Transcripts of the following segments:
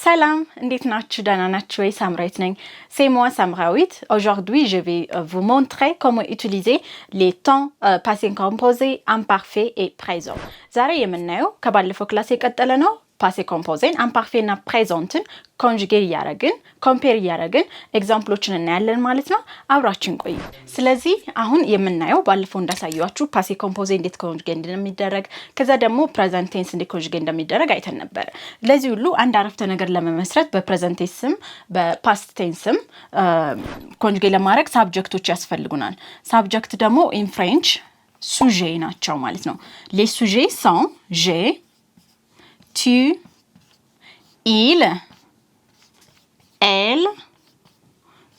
Salam, እንዴት ናችሁ? ደህና ናችሁ ወይ? ሳምራዊት ነኝ። C'est moi Samrawit. Aujourd'hui, je vais vous montrer comment utiliser les temps passé composé, imparfait et présent. ዛሬ የምናየው ከባለፈው ክላስ የቀጠለ ነው። passé composé, imparfait እና présentን ኮንጁጌት ያደረግን ኮምፔር ያደረግን ኤግዛምፕሎችን እናያለን ማለት ነው። አብራችን ቆዩ። ስለዚህ አሁን የምናየው ባለፈው እንዳሳያችሁ passé composé እንዴት ኮንጁጌት እንደሚደረግ ከዛ ደግሞ present tense እንዴት ኮንጁጌት እንደሚደረግ አይተን ነበር። ለዚህ ሁሉ አንድ አረፍተ ነገር ለመመስረት በpresent tenseም በpast tenseም ኮንጁጌት ለማድረግ ሳብጀክቶች ያስፈልጉናል። ሳብጀክት ደግሞ in French sujet ናቸው ማለት ነው። les sujets sont j'ai, tu, il, elle,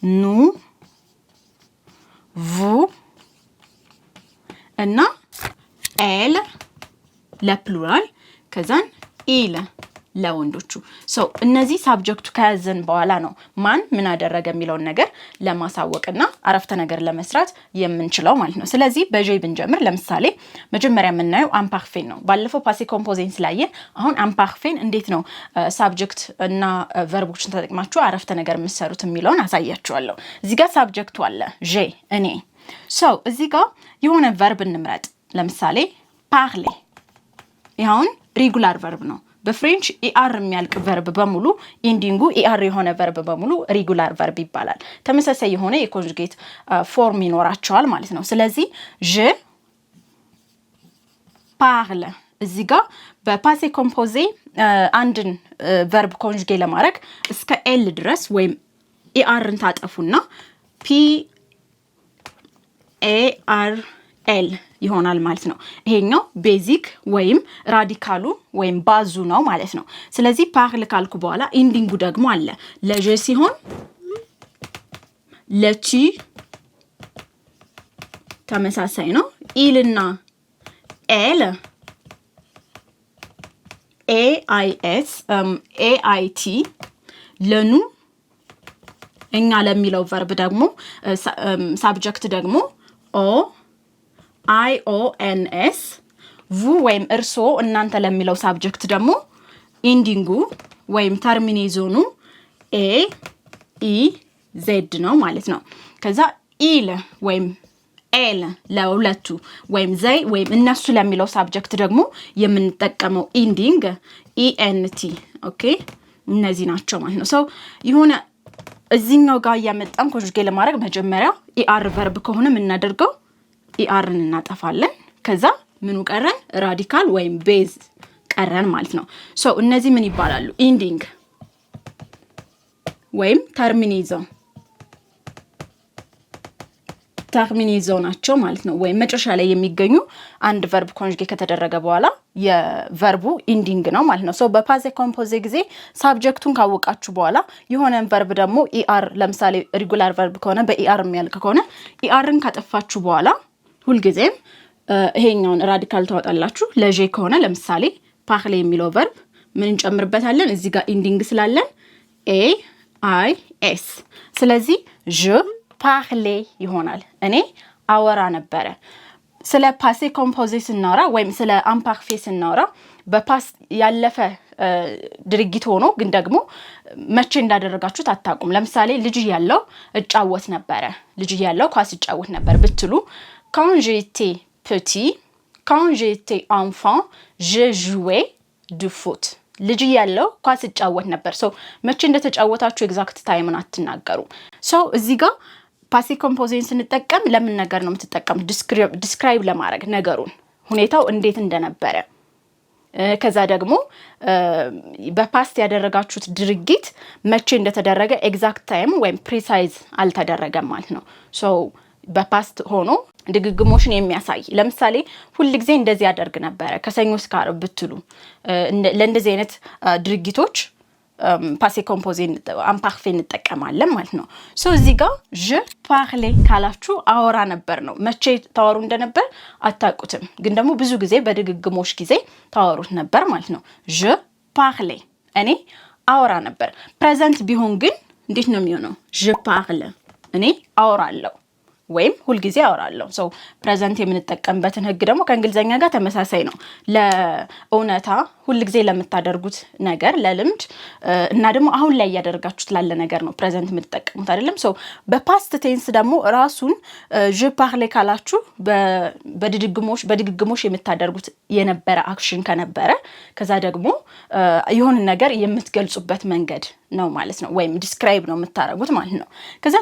nous, vous, እና elle ለፕሉራል ከዛን il ለወንዶቹ እነዚህ ሳብጀክቱ ከያዘን በኋላ ነው ማን ምን አደረገ የሚለው ነገር ለማሳወቅና አረፍተ ነገር ለመስራት የምንችለው ማለት ነው። ስለዚህ በጄ ብንጀምር ለምሳሌ መጀመሪያ የምናየው imparfait ነው። ባለፈው passé composé ስላየን አሁን imparfait እንዴት ነው ሳብጀክት እና ቨርቦችን ተጠቅማችሁ አረፍተ ነገር የምትሰሩት የሚለውን አሳያችኋለሁ። እዚህ ጋር ሳብጀክቱ አለ ጄ እኔ እዚህ ጋር የሆነ ቨርብ እንምረጥ። ለምሳሌ parler ይሁን ሬጉላር ቨርብ ነው። በፍሬንች ኢአር የሚያልቅ ቨርብ በሙሉ ኢንዲንጉ ኢአር የሆነ ቨርብ በሙሉ ሬጉላር ቨርብ ይባላል። ተመሳሳይ የሆነ የኮንጁጌት ፎርም ይኖራቸዋል ማለት ነው። ስለዚህ je parle እዚህ ጋር በpassé composé አንድን ቨርብ ኮንጁጌት ለማድረግ እስከ ኤል ድረስ ወይም ኢአርን ታጠፉና ፒ ኤ አር ኤል ይሆናል ማለት ነው። ይሄኛው ቤዚክ ወይም ራዲካሉ ወይም ባዙ ነው ማለት ነው። ስለዚህ ፓርል ካልኩ በኋላ ኢንዲንጉ ደግሞ አለ ለጄ ሲሆን ለቺ ተመሳሳይ ነው። ኢልና ኤል ኤ አይ ኤስ ኤ አይ ቲ ለኑ እኛ ለሚለው ቨርብ ደግሞ ሳብጀክት ደግሞ ኦ I O N S vous ወይም እርሶ እናንተ ለሚለው ሳብጀክት ደግሞ ኢንዲንጉ ወይም ተርሚኔዞኑ ኤ ኢ ዜድ ነው ማለት ነው። ከዛ ኢል ወይም ኤል ለሁለቱ ወይም ዘይ ወይም እነሱ ለሚለው ሳብጀክት ደግሞ የምንጠቀመው ኢንዲንግ ኢኤንቲ ኦኬ እነዚህ ናቸው ማለት ነው። የሆነ እዚህኛው ጋር ያመጣን ኮንጁጌት ለማድረግ መጀመሪያ ኢአር ቨርብ ከሆነ የምናደርገው ኢአርን እናጠፋለን። ከዛ ምኑ ቀረን ራዲካል ወይም ቤዝ ቀረን ማለት ነው። እነዚህ ምን ይባላሉ? ኢንዲንግ ወይም ተርሚኔዞ ናቸው ማለት ነው። ወይም መጨረሻ ላይ የሚገኙ አንድ ቨርብ ኮንጁጌት ከተደረገ በኋላ የቨርቡ ኢንዲንግ ነው ማለት ነው። በpassé composé ጊዜ ሳብጀክቱን ካወቃችሁ በኋላ የሆነን ቨርብ ደግሞ ኢአር ለምሳሌ ሬጉላር ቨርብ ከሆነ በኢአር የሚያልቅ ከሆነ ኢአርን ካጠፋችሁ በኋላ ሁልጊዜም ይሄኛውን ራዲካል ታወጣላችሁ። ለጄ ከሆነ ለምሳሌ parler የሚለው ቨርብ ምን እንጨምርበታለን? እዚህ ጋር ኢንዲንግ ስላለን ኤ አይ ኤስ ስለዚህ je parlais ይሆናል። እኔ አወራ ነበረ። ስለ passé composé ስናወራ ወይም ስለ imparfait ስናወራ በፓስት ያለፈ ድርጊት ሆኖ ግን ደግሞ መቼ እንዳደረጋችሁት አታውቁም። ለምሳሌ ልጅ ያለው እጫወት ነበረ፣ ልጅ ያለው ኳስ እጫወት ነበር ብትሉ quand j'étais petit, quand j'étais enfant, je jouais du foot. ልጅ ያለው ኳስ እጫወት ነበር። መቼ እንደተጫወታችሁ ኤግዛክት ታይምን አትናገሩ። እዚህ ጋር passé composé ስንጠቀም ለምን ነገር ነው የምትጠቀሙ? ዲስክራይብ ለማድረግ ነገሩን ሁኔታው እንዴት እንደነበረ ከዛ ደግሞ በፓስት ያደረጋችሁት ድርጊት መቼ እንደተደረገ ኤግዛክት ታይም ወይም ፕሪሳይዝ አልተደረገም ማለት ነው። በፓስት ሆኖ ድግግሞሽን የሚያሳይ ለምሳሌ ሁሉ ጊዜ እንደዚህ ያደርግ ነበር ከሰኞ እስከ ዓርብ ብትሉ ለእንደዚህ አይነት ድርጊቶች passé composé imparfait እንጠቀማለን ማለት ነው። እዚህ ጋር je parlais ካላችሁ አወራ ነበር ነው። መቼ ታወሩ እንደነበር አታውቁትም፣ ግን ደግሞ ብዙ ጊዜ በድግግሞሽ ጊዜ ታወሩት ነበር ማለት ነው። je parlais እኔ አወራ ነበር። ፕሬዘንት ቢሆን ግን እንዴት ነው የሚሆነው? je parle እኔ አወራለሁ ወይም ሁል ጊዜ አወራለሁ። ሶ ፕሬዘንት የምንጠቀምበትን ህግ ደግሞ ከእንግሊዘኛ ጋር ተመሳሳይ ነው። ለእውነታ ሁል ጊዜ ለምታደርጉት ነገር ለልምድ እና ደግሞ አሁን ላይ ያደርጋችሁት ላለ ነገር ነው ፕሬዘንት የምትጠቀሙት አይደለም። ሶ በፓስት ቴንስ ደግሞ ራሱን je parle ካላችሁ በድግግሞሽ የምታደርጉት የነበረ አክሽን ከነበረ ከዛ ደግሞ የሆነ ነገር የምትገልጹበት መንገድ ነው ማለት ነው። ወይም ዲስክራይብ ነው የምታደርጉት ማለት ነው። ከዛ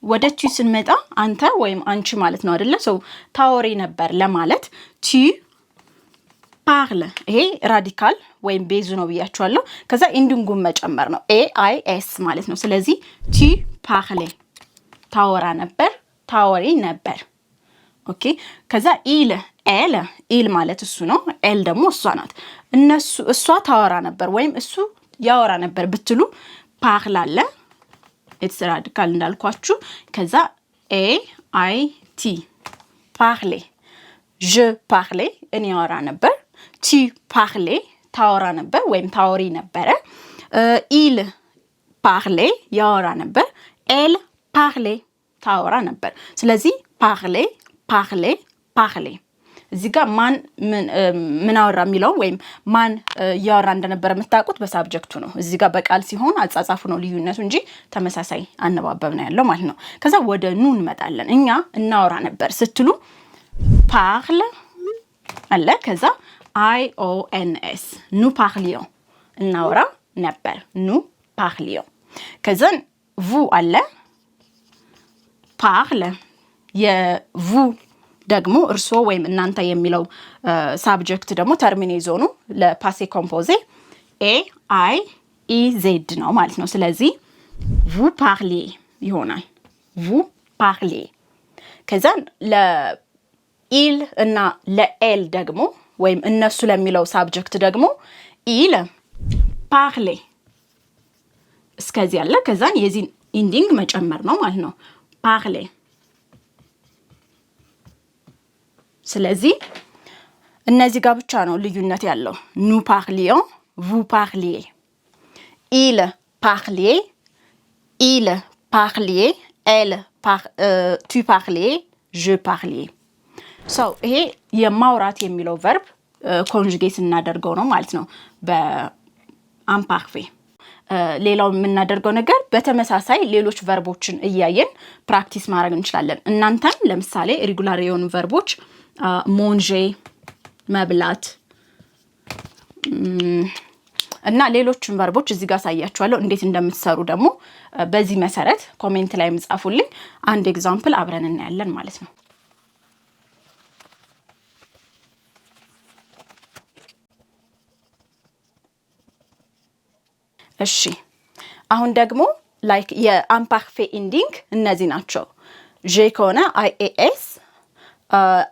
ወደ ቱ ስንመጣ አንተ ወይም አንቺ ማለት ነው አይደለ? ሶ ታወሪ ነበር ለማለት ቱ ፓርለ ይሄ ራዲካል ወይም ቤዙ ነው ብያችኋለሁ። ከዛ ኢንዲንጉን መጨመር ነው ኤአይኤስ ማለት ነው። ስለዚህ ቱ ፓርለ ታወራ ነበር፣ ታወሪ ነበር። ኦኬ። ከዛ ኢል ማለት እሱ ነው። ኤል ደግሞ እሷ ናት። እሷ ታወራ ነበር ወይም እሱ ያወራ ነበር ብትሉ ፓርላለ ኢትስ ራዲካል እንዳልኳችሁ። ከዛ ኤአይቲ ፓርሌ je parle እኔ ያወራ ነበር። tu parle ታወራ ነበር ወይም ታወሪ ነበረ። il parle ያወራ ነበር። elle parle ታወራ ነበር። ስለዚህ parle እዚህ ጋር ማን ምን አወራ የሚለው ወይም ማን ያወራ እንደነበረ የምታውቁት በሳብጀክቱ ነው። እዚህ ጋር በቃል ሲሆን አጻጻፉ ነው ልዩነቱ እንጂ ተመሳሳይ አነባበብ ነው ያለው ማለት ነው። ከዛ ወደ ኑ እንመጣለን። እኛ እናወራ ነበር ስትሉ parle አለ። ከዛ IONS nous parlions እናወራ ነበር nous parlions። ከዛ vous አለ parle የvu ደግሞ እርሶ ወይም እናንተ የሚለው ሳብጀክት ደግሞ ተርሚኔዞ ነው ለፓሴ ኮምፖዜ AIEZ ነው ማለት ነው። ስለዚህ vous parliez ይሆናል vous parliez። ከዛ ለኢል እና ለኤል ደግሞ ወይም እነሱ ለሚለው ሳብጀክት ደግሞ ኢል parle እስከዚህ ያለ ከዛ የዚህ ኢንዲንግ መጨመር ነው ማለት ነው parle። ስለዚህ እነዚህ ጋር ብቻ ነው ልዩነት ያለው። nous parlions vous parliez il parliait elle tu parlais je parlais። ይሄ የማውራት የሚለው ቨርብ ኮንጁጌት እናደርገው ነው ማለት ነው በአምፓርፌ። ሌላው የምናደርገው ነገር በተመሳሳይ ሌሎች ቨርቦችን እያየን ፕራክቲስ ማድረግ እንችላለን። እናንተም ለምሳሌ ሬጉላር የሆኑ ቨርቦች ሞንጄ መብላት እና ሌሎችን ቨርቦች እዚህ ጋር ሳያችኋለሁ እንዴት እንደምትሰሩ ደግሞ በዚህ መሰረት ኮሜንት ላይ ምጻፉልኝ። አንድ ኤግዛምፕል አብረን እናያለን ማለት ነው። እሺ አሁን ደግሞ ላይክ የአምፓርፌ ኢንዲንግ እነዚህ ናቸው። ጄ ከሆነ አይኤኤስ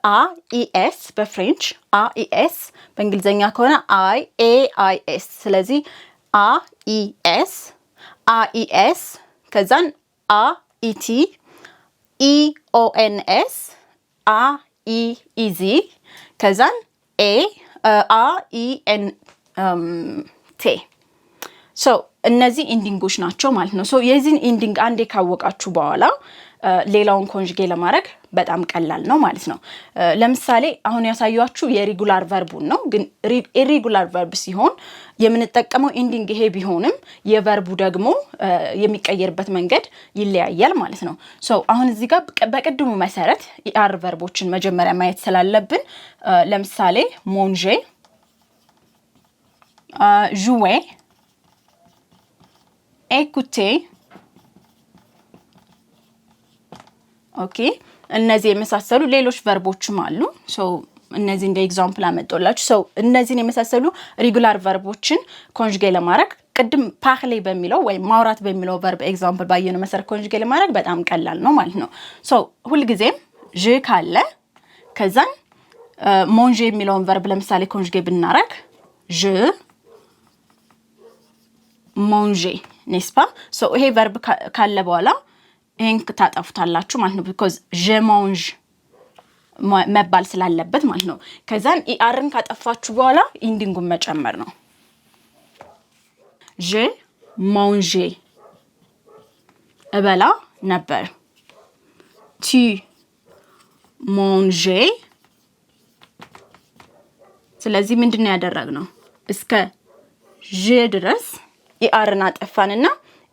አኢኤስ በፍሬንች አኢኤስ በእንግሊዘኛ ከሆነ አይኤአይኤስ። ስለዚህ አኢኤስ አኢኤስ ከዛን አኢቲ ኢኦኤንኤስ አኢኢዚ ከዛን አኢኤንቴ። ሶ እነዚህ ኢንዲንጎች ናቸው ማለት ነው። ሶ የዚህን ኢንዲንግ አንዴ ካወቃችሁ በኋላ ሌላውን ኮንጁጌ ለማድረግ በጣም ቀላል ነው ማለት ነው። ለምሳሌ አሁን ያሳያችሁ የሬጉላር ቨርቡን ነው። ግን ኢሬጉላር ቨርብ ሲሆን የምንጠቀመው ኢንዲንግ ይሄ ቢሆንም የቨርቡ ደግሞ የሚቀየርበት መንገድ ይለያያል ማለት ነው። ሶ አሁን እዚህ ጋር በቅድሙ መሰረት ኢአር ቨርቦችን መጀመሪያ ማየት ስላለብን ለምሳሌ ሞንጄ ጁዌ écouter ኦኬ። እነዚህ የመሳሰሉ ሌሎች ቨርቦችም አሉ። ሶ እነዚህ እንደ ኤግዛምፕል አመጣላችሁ። ሶ እነዚህን የመሳሰሉ ሬጉላር ቨርቦችን ኮንጁጌ ለማድረግ ቅድም ፓርሌ በሚለው ወይ ማውራት በሚለው ቨርብ ኤግዛምፕል ባየነው መሰረት ኮንጁጌ ለማድረግ በጣም ቀላል ነው ማለት ነው። ሶ ሁሉ ጊዜም ጄ ካለ ከዛን ሞንጄ የሚለውን ቨርብ ለምሳሌ ኮንጁጌ ብናረግ ጄ ሞንጄ ኔስፓ። ሶ ይሄ ቨርብ ካለ በኋላ ይሄን ታጠፉታላችሁ ማለት ነው ቢኮዝ je mange መባል ስላለበት ማለት ነው። ከዛን ኢአርን ካጠፋችሁ በኋላ ኢንዲንጉን መጨመር ነው። je mange እበላ ነበር tu manges ስለዚህ ምንድነው ያደረግነው እስከ j ድረስ ኢአርን አጠፋንና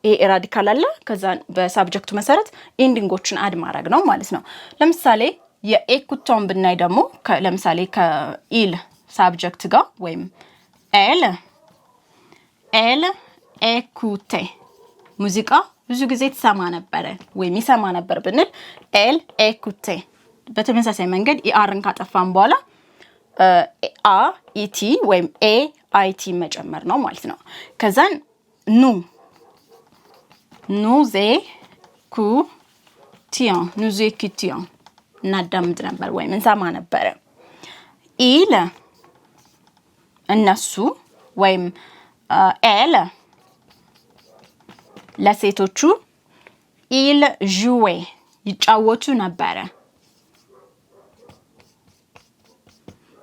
ይሄ ራዲካል አለ ከዛ በሳብጀክቱ መሰረት ኢንዲንጎችን አድ ማድረግ ነው ማለት ነው ለምሳሌ የኤኩቶን ብናይ ደግሞ ለምሳሌ ከኢል ሳብጀክት ጋር ወይም elle écoutait ሙዚቃ ብዙ ጊዜ ተሰማ ነበር ወይም ይሰማ ነበር ብንል elle écoutait በተመሳሳይ መንገድ ኢአርን ካጠፋን በኋላ a et ወይም a it መጨመር ነው ማለት ነው ከዛን nous écoutions እናዳምጥ ነበር ወይም እንሰማ ነበር il እነሱ ወይም elle ለሴቶቹ il jouait ይጫወቱ ነበር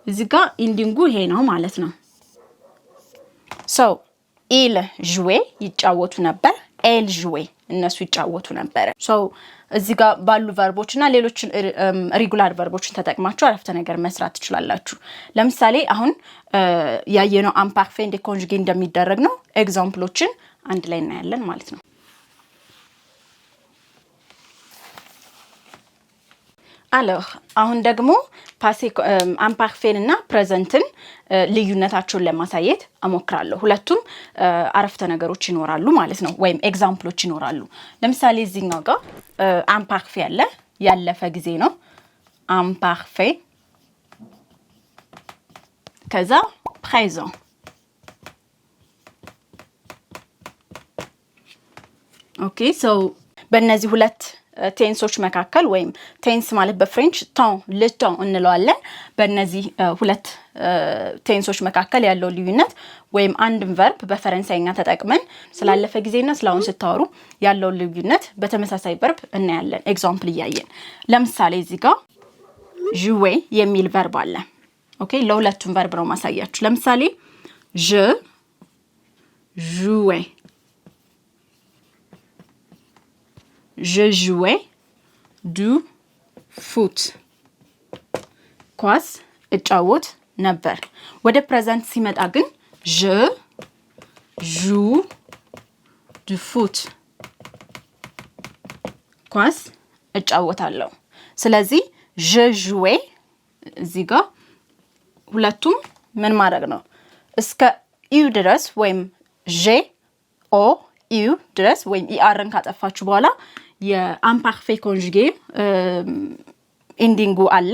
እዚህ ጋር ኢንዲንጉ ይሄ ነው ማለት ነው so il jouait ይጫወቱ ነበር elle jouait እነሱ ይጫወቱ ነበር so እዚህ ጋር ባሉ ቨርቦችና ሌሎች ሬጉላር ቨርቦችን ተጠቅማችሁ አረፍተ ነገር መስራት ትችላላችሁ ለምሳሌ አሁን ያየነው imparfait እንደ ኮንጁጌ እንደሚደረግ ነው ኤግዛምፕሎችን አንድ ላይ እናያለን ማለት ነው alors አሁን ደግሞ passé imparfait እና presentን ልዩነታቸውን ለማሳየት አሞክራለሁ ሁለቱም አረፍተ ነገሮች ይኖራሉ ማለት ነው ወይም ኤግዛምፕሎች ይኖራሉ ለምሳሌ እዚህኛው ጋር imparfait አለ ያለፈ ጊዜ ነው imparfait ከዛ présent ኦኬ ሶ በእነዚህ ሁለት ቴንሶች መካከል ወይም ቴንስ ማለት በፍሬንች temps le temps እንለዋለን በእነዚህ ሁለት ቴንሶች መካከል ያለው ልዩነት ወይም አንድ ቨርብ በፈረንሳይኛ ተጠቅመን ስላለፈ ጊዜና ስላሁን ስታወሩ ያለው ልዩነት በተመሳሳይ ቨርብ እናያለን ኤግዛምፕል ያያየን ለምሳሌ እዚህ ጋር jouer የሚል ቨርብ አለ ኦኬ ለሁለቱም ቨርብ ነው ማሳያችሁ ለምሳሌ je jouais Je jouais du foot. ኳስ እጫወት ነበር ወደ ፕሬዘንት ሲመጣ ግን je joue du foot ኳስ እጫወታለሁ ስለዚህ je jouais እዚህ ጋር ሁለቱም ምን ማድረግ ነው እስከ ዩ ድረስ ወይም j o ዩ ድረስ ወይም ኢአርን ካጠፋችሁ በኋላ የimparfait ኮንጁጌ ኢንዲንጉ አለ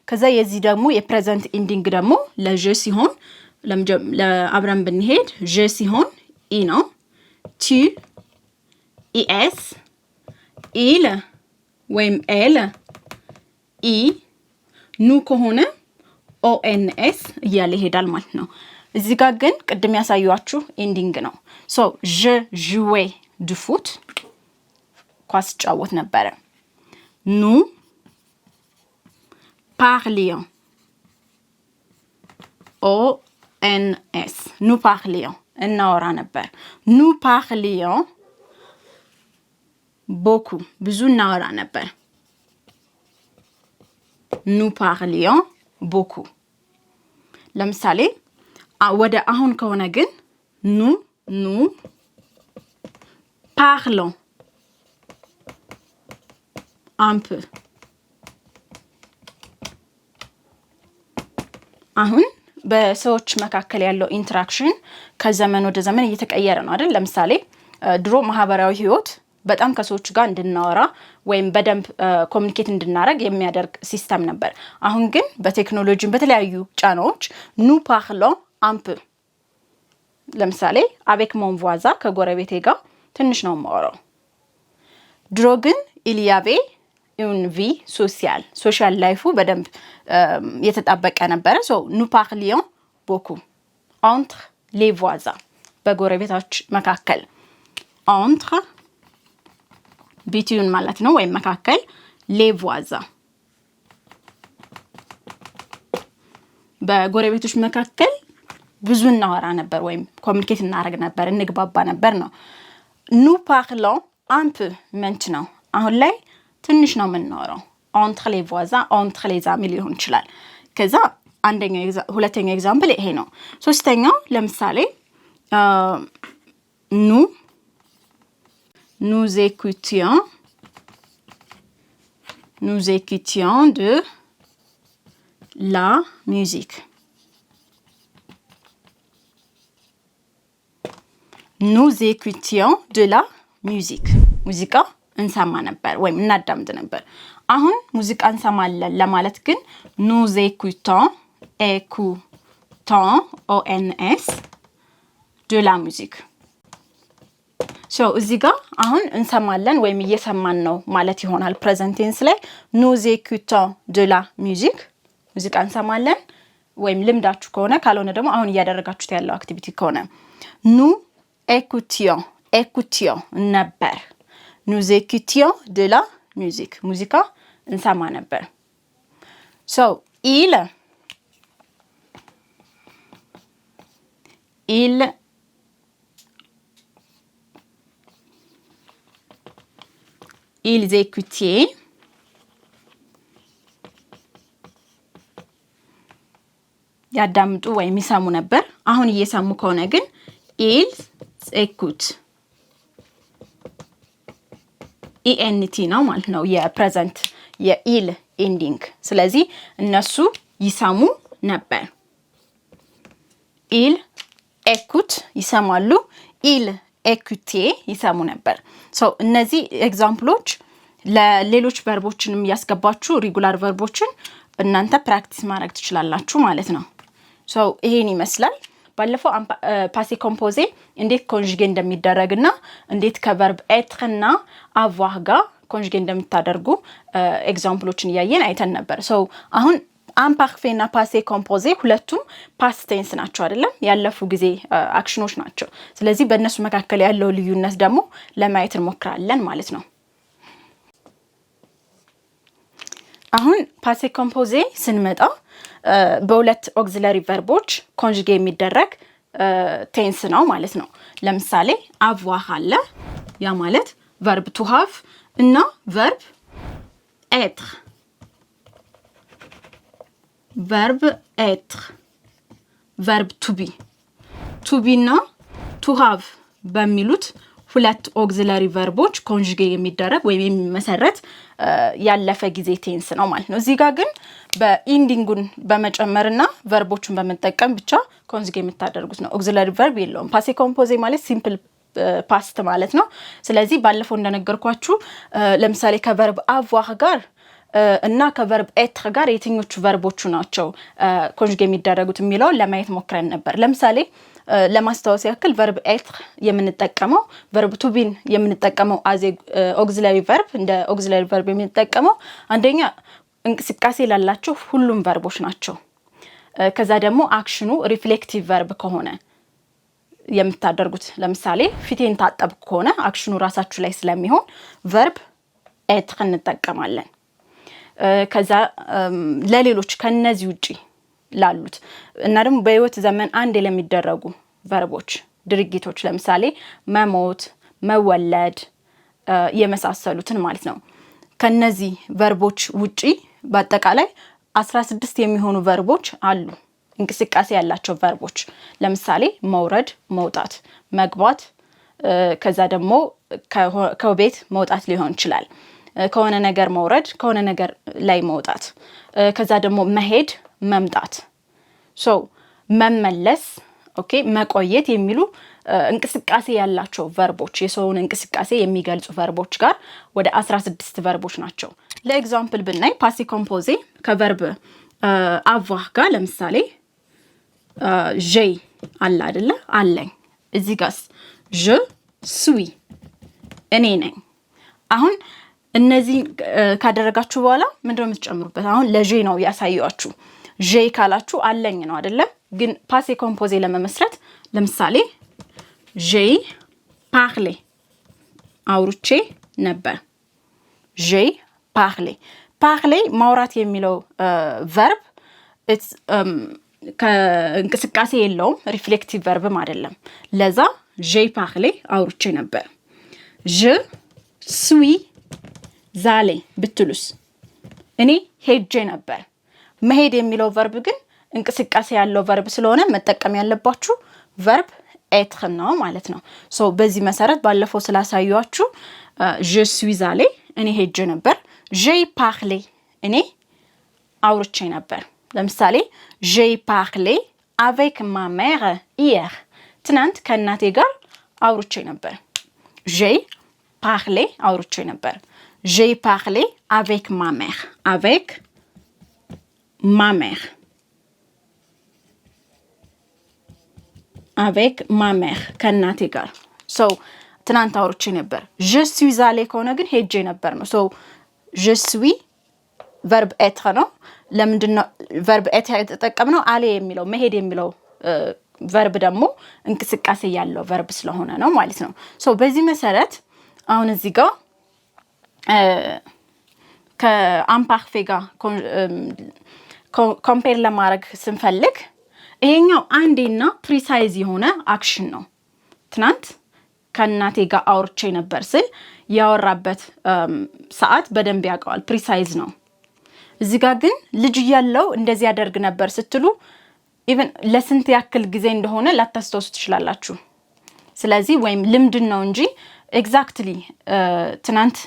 ከዛ የዚህ ደግሞ የፕሬዘንት ኢንዲንግ ደግሞ ለጀ ሲሆን ለአብረን ብንሄድ ጀ ሲሆን ኢ ነው tu es il ወይም elle i nu ከሆነ ons እያለ ይሄዳል ማለት ነው እዚህ ጋር ግን ቅድም ያሳዩአችሁ ኢንዲንግ ነው so je jouais du foot ኳስ ጫወት ነበር nous parlions ons nous parlions እናወራ ነበር nous parlions beaucoup ብዙ እናወራ ነበር nous parlions beaucoup ለምሳሌ ወደ አሁን ከሆነ ግን nous parlons un peu አሁን በሰዎች መካከል ያለው ኢንተራክሽን ከዘመን ወደ ዘመን እየተቀየረ ነው አይደል ለምሳሌ ድሮ ማህበራዊ ህይወት በጣም ከሰዎች ጋር እንድናወራ ወይም በደንብ ኮሙኒኬት እንድናረግ የሚያደርግ ሲስተም ነበር አሁን ግን በቴክኖሎጂ በተለያዩ ጫናዎች nous parlons un peu ለምሳሌ avec mon voisin ከጎረቤቴ ጋር ትንሽ ነው የማወራው ድሮ ግን il y avait une vie sociale social life በደንብ የተጣበቀ ነበር so nous parlions beaucoup entre les voisins በጎረቤቶች መካከል entre between ማለት ነው ወይ መካከል les voisins በጎረቤቶች መካከል ብዙ እናወራ ነበር ወይ ኮሙኒኬት እናደርግ ነበር እንግባባ ነበር ነው nous parlons un peu maintenant አሁን ላይ ትንሽ ነው የምናወራው entre les voisins entre les amis ሊሆን ይችላል ከዛ ሁለተኛው ኤግዛምፕል ይሄ ነው ሶስተኛው ለምሳሌ nous écoutions de la musique nous écoutions de la musique ሙዚቃ እንሰማ ነበር ወይም እናዳምጥ ነበር አሁን ሙዚቃ እንሰማለን ለማለት ግን nous écoutons ONS de la musique so እዚህ ጋር አሁን እንሰማለን ወይም እየሰማን ነው ማለት ይሆናል present tense ላይ nous écoutons de la musique ሙዚቃ እንሰማለን ወይም ልምዳችሁ ከሆነ ካልሆነ ደግሞ አሁን እያደረጋችሁት ያለው አክቲቪቲ ከሆነ nous écoutions ነበር nous écoutions de la musique ሙዚቃ እንሰማ ነበር so ils écoutaient ያዳምጡ ወይም ይሰሙ ነበር አሁን እየሰሙ ከሆነ ግን ils écoutent ENT ነው ማለት ነው የፕሬዘንት የኢል ኤንዲንግ ስለዚህ እነሱ ይሰሙ ነበር ils écoutent ይሰማሉ ils écoutaient ይሰሙ ነበር so እነዚህ ኤግዛምፕሎች ለሌሎች ቨርቦችንም ያስገባችሁ ሪጉላር ቨርቦችን እናንተ ፕራክቲስ ማድረግ ትችላላችሁ ማለት ነው so ይሄን ይመስላል ባለፈው ፓሴ ኮምፖዜ እንዴት ኮንጁጌ እንደሚደረግና እንዴት ከቨርብ être እና avoir ጋር ኮንጁጌ እንደምታደርጉ ኤግዛምፕሎችን ያየን አይተን ነበር so አሁን imparfait እና ፓሴ ኮምፖዜ ሁለቱም past tense ናቸው አይደለም ያለፉ ጊዜ አክሽኖች ናቸው ስለዚህ በእነሱ መካከል ያለው ልዩነት ደግሞ ለማየት እንሞክራለን ማለት ነው አሁን ፓሴ ኮምፖዜ ስንመጣ በሁለት ኦክሲለሪ ቨርቦች ኮንጁጌ የሚደረግ ቴንስ ነው ማለት ነው ለምሳሌ avoir አለ ያ ማለት verb to have እና verb être verb to be እና to have በሚሉት ሁለት ኦክሲለሪ ቨርቦች ኮንጁጌ የሚደረግ ወይም የሚመሰረት ያለፈ ጊዜ ቴንስ ነው ማለት ነው እዚህ ጋር ግን በኢንዲንጉን በመጨመርና ቨርቦቹን በመጠቀም ብቻ ኮንጁጌ የምታደርጉት ነው ኦክሲለሪ ቨርብ የለውም ፓሴ ኮምፖዜ ማለት ሲምፕል ፓስት ማለት ነው ስለዚህ ባለፈው እንደነገርኳችሁ ለምሳሌ ከቨርብ avoir ጋር እና ከቨርብ être ጋር የትኞቹ ቨርቦቹ ናቸው ኮንጁጌ የሚደረጉት የሚለው ለማየት ሞክረን ነበር ለምሳሌ ለማስተዋወስ ያክል verb être የምንጠቀመው verb to be የምንጠቀመው as auxiliary verb እንደ auxiliary verb የምንጠቀመው አንደኛ እንቅስቃሴ ላላቸው ሁሉም ቨርቦች ናቸው ከዛ ደግሞ አክሽኑ ሪፍሌክቲቭ verb ከሆነ የምታደርጉት ለምሳሌ ፊቴን ታጠብኩ ከሆነ አክሽኑ ራሳችሁ ላይ ስለሚሆን verb être እንጠቀማለን ከዛ ለሌሎች ከነዚህ ውጪ ላሉት እና ደግሞ በህይወት ዘመን አንድ ለሚደረጉ ቨርቦች ድርጊቶች ለምሳሌ መሞት መወለድ የመሳሰሉትን ማለት ነው ከነዚህ ቨርቦች ውጪ በአጠቃላይ 16 የሚሆኑ ቨርቦች አሉ እንቅስቃሴ ያላቸው ቨርቦች ለምሳሌ መውረድ መውጣት መግባት ከዛ ደግሞ ከቤት መውጣት ሊሆን ይችላል ከሆነ ነገር መውረድ ከሆነ ነገር ላይ መውጣት ከዛ ደግሞ መሄድ መምጣት so መመለስ ኦኬ መቆየት የሚሉ እንቅስቃሴ ያላቸው ቨርቦች የሰውን እንቅስቃሴ የሚገልጹ ቨርቦች ጋር ወደ 16 ቨርቦች ናቸው ለኤግዛምፕል ብናይ ፓሴ ኮምፖዜ ከቨርብ avoir ጋር ለምሳሌ j'ai አለ አይደለ አለኝ እዚህ ጋር je suis እኔ ነኝ አሁን እነዚህ ካደረጋችሁ በኋላ ምንድነው የምትጨምሩበት አሁን ለጄ ነው ያሳያችሁ ጄ ካላችሁ አለኝ ነው አይደለ ግን ፓሴ ኮምፖዜ ለመመስረት ለምሳሌ j'ai parlé አውርቼ ነበር j'ai parlé ማውራት የሚለው verb it's ከእንቅስቃሴ የለውም ሪፍሌክቲቭ verb አይደለም ለዛ j'ai parlé አውርቼ ነበር je ዛሌ ብትሉስ እኔ ሄጄ ነበር መሄድ የሚለው ቨርብ ግን እንቅስቃሴ ያለው ቨርብ ስለሆነ መጠቀም ያለባችሁ ቨርብ être ነው ማለት ነው ሶ በዚህ መሰረት ባለፈው ስላሳዩአችሁ je suis allé እኔ ሄጄ ነበር j'ai parlé እኔ አውርቼ ነበር ለምሳሌ j'ai parlé avec ma mère hier ትናንት ከእናቴ ጋር አውርቼ ነበር j'ai parlé አውርቼ ነበር j'ai parlé avec ma mère avec ma mère avec ma mère ከእናቴ ጋር so ትናንት አውርቼ ነበር je suis allé ከሆነ ግን ሄጄ ነበር ነው so je suis verb être ነው ለምንድነው verb être የተጠቀምነው aller የሚለው መሄድ የሚለው verb ደግሞ እንቅስቃሴ ያለው verb ስለሆነ ነው ማለት ነው so በዚህ መሰረት አሁን እዚህ ጋር ከአምፓርፌ ጋር ኮምፔር ለማድረግ ስንፈልግ ይሄኛው አንዴና ፕሪሳይዝ የሆነ አክሽን ነው ትናንት ከእናቴ ጋር አውርቼ ነበር ስል ያወራበት ሰዓት በደንብ ያውቀዋል ፕሪሳይዝ ነው እዚህ ጋር ግን ልጅ ያለው እንደዚህ ያደርግ ነበር ስትሉ ኢቭን ለስንት ያክል ጊዜ እንደሆነ ላታስተውሱ ትችላላችሁ ስለዚህ ወይም ልምድን ነው እንጂ ኤግዛክትሊ ትናንት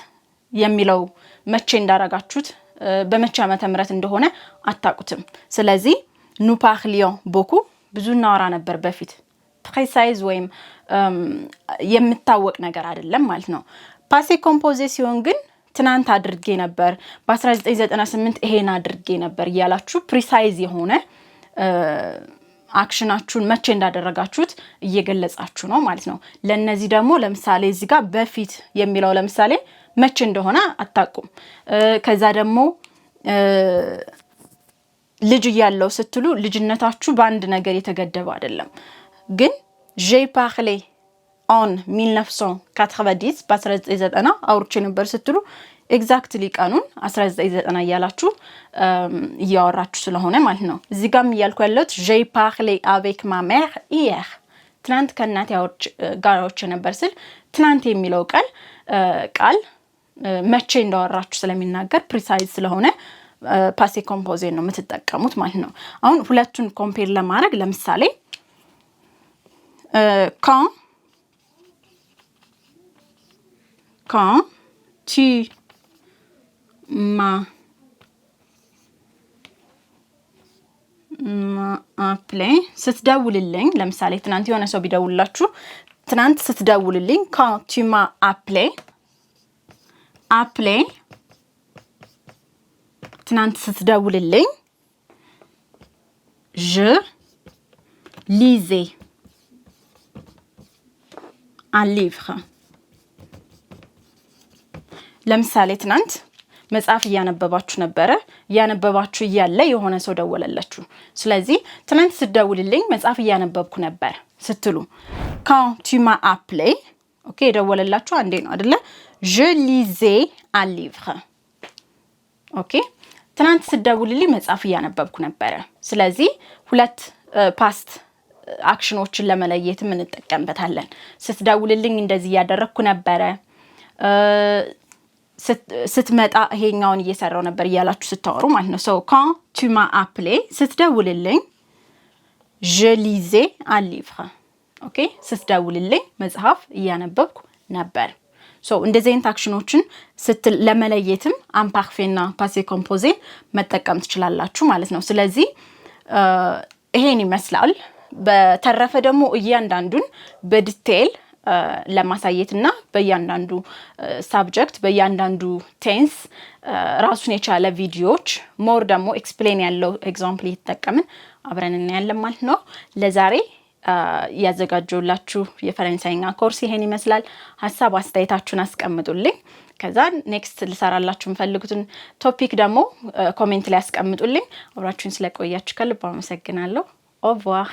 የሚለው መቼ እንዳረጋችሁት በመቼ ዓመተ ምህረት እንደሆነ አታቁትም ስለዚህ nous parlions beaucoup ብዙ እናወራ ነበር በፊት ፕሪሳይዝ ወይም የምታወቅ ነገር አይደለም ማለት ነው ፓሴ ኮምፖዜ ሲሆን ግን ትናንት አድርጌ ነበር በ1998 ይሄን አድርጌ ነበር ያላችሁ ፕሪሳይዝ የሆነ አክሽናችሁን መቼ እንዳደረጋችሁት እየገለጻችሁ ነው ማለት ነው ለነዚህ ደግሞ ለምሳሌ እዚህ ጋር በፊት የሚለው ለምሳሌ መቼ እንደሆነ አታቁም ከዛ ደግሞ ልጅ ያለው ስትሉ ልጅነታችሁ በአንድ ነገር የተገደበ አይደለም ግን j'ai parlé en 1990 በ1990 አውርቼ ነበር ስትሉ ኤግዛክትሊ ቀኑን 1990 ያላችሁ ያወራችሁ ስለሆነ ማለት ነው እዚህ ጋርም ያልኩ ያለሁት j'ai parlé avec ma mère hier ትናንት ከእናቴ ጋር አውርቼ ነበር ስል ትናንት የሚለው ቃል መቼ እንዳወራችሁ ስለሚናገር ፕሪሳይዝ ስለሆነ ፓሴ ኮምፖዜ ነው የምትጠቀሙት ማለት ነው አሁን ሁለቱን ኮምፔር ለማድረግ ለምሳሌ quand tu m'as appelé ስትደውልልኝ ለምሳሌ ትናንት የሆነ ሰው ቢደውልላችሁ ትናንት ስትደውልልኝ quand tu m'as appelé ትናንት ስትደውልልኝ je lisais un livre ለምሳሌ ትናንት መጽሐፍ ያነበባችሁ ነበር ያነበባችሁ ይያለ የሆነ ሰው ደወለላችሁ ስለዚህ ትናንት ስትደውልልኝ መጽሐፍ ያነበብኩ ነበር ስትሉ quand tu m'as appelé ኦኬ ደወለላችሁ አንዴ ነው አይደለ je lisais un livre ኦኬ ትናንት ስትደውልልኝ መጽሐፍ ያነበብኩ ነበር ስለዚህ ሁለት ፓስት አክሽኖችን ለመለየት ምን እንጠቀምበታለን ስትደውልልኝ እንደዚህ ያደረኩ ነበር ስትመጣ ይሄኛውን እየሰራው ነበር ያላችሁ ስታወሩ ማለት ነው so quand tu m'as appelé ስትደውልልኝ je lisais un livre ኦኬ ስትደውልልኝ መጽሐፍ ያነበብኩ ነበር so እንደዚህ አይነት አክሽኖችን ለመለየትም አምፓርፌና ፓሴ ኮምፖዜ መጠቀም ትችላላችሁ ማለት ነው ስለዚህ ይሄን ይመስላል በተረፈ ደግሞ እያንዳንዱን በዲቴል ለማሳየትና በእያንዳንዱ ሳብጀክት በእያንዳንዱ ቴንስ ራሱን የቻለ ቪዲዮዎች ሞር ደግሞ ኤክስፕሌን ያለው ኤግዛምፕል እየተጠቀምን አብረን እናያለን ማለት ነው ለዛሬ ያዘጋጀውላችሁ የፈረንሳይኛ ኮርስ ይሄን ይመስላል ሐሳብ አስተያየታችሁን አስቀምጡልኝ ከዛ ኔክስት ልሰራላችሁ ፈልጉትን ቶፒክ ደግሞ ኮሜንት ላይ አስቀምጡልኝ አብራችሁን ስለቆያችሁ ከልብ አመሰግናለሁ au revoir